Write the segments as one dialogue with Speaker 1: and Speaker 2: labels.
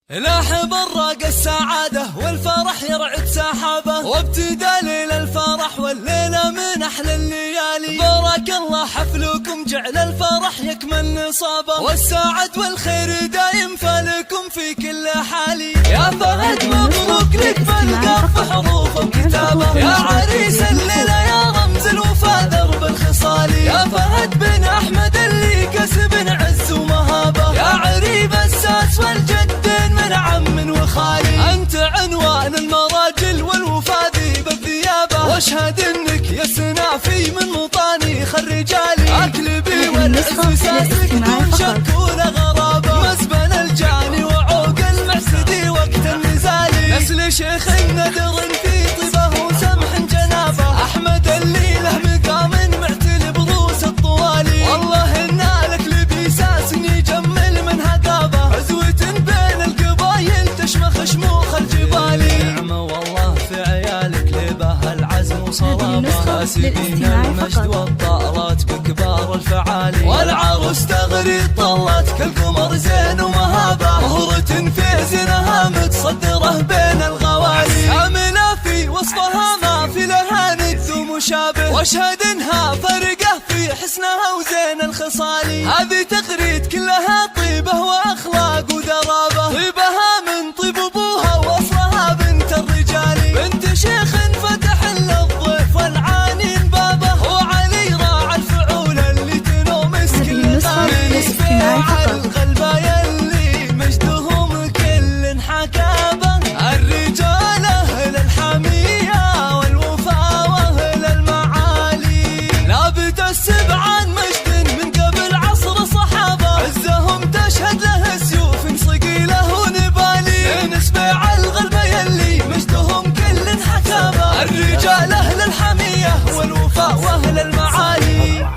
Speaker 1: لاحب الراق السعادة والفرح يرعد سحابه، وابتدى ليل الفرح والليلة من أحلى الليالي. بارك الله حفلكم جعل الفرح يكمل نصابه، والسعد والخير دايم فالكم في كل حالي. يا فهد مبروك لك بالقاف حروف وكتابه، يا عريس الليلة يا رمز الوفا درب الخصالي. يا فهد بن أحمد اللي كسب عز ومهابه، يا عريب الساس والجدين من عم وخالي. أنت عنوان المراجل والوفا ذيب الثيابة، واشهد انك يا سنافي من مطانيخ الرجالي. اكلبي والعز ساسك دون شك ولا غرابة، مسبن الجاني وعوق المحسدي وقت النزالي. نسل شيخ الندر في طيبه وسمح جنابه، احمد اللي له مقام معتل بروس الطوالي. والله ان الاكلبي ساس يجمل من هدابه، عزوة بين القبايل تشمخ شموخ الجبالي. نعمة والله في عيالك لبه العزم وصلابه، كاسبين المجد والطارات بكبار الفعالي. والعروس تغري طلت كالقمر زين ومهابه، مهرة في زينها متصدره بين الغوالي. كاملة في وصفها ما في لها ند ومشابه، واشهد انها فرقه في حسنها وزين الخصالي. هذه تغريد كلها طيبه واخلاق وذرابه، طيبها من طيب ابوها واصلها بنت الرجال. بنت شيخ فتح للضيف والعانين بابه، وعلي راعى الفعول اللي تنومس كل غالي. فيها الغلبة يلي مجدهم كل حكابه، الرجال اهل الحمية والوفا واهل المعالي. لابت السبع عن مجد من قبل عصر صحابه، عزهم تشهد له سيوف صقيله ونبالي. نسبع الغلبة يلي مجدهم كل حكابه، الرجال اهل الحمية والوفا واهل المعالي.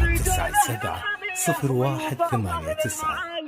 Speaker 2: 97 01 89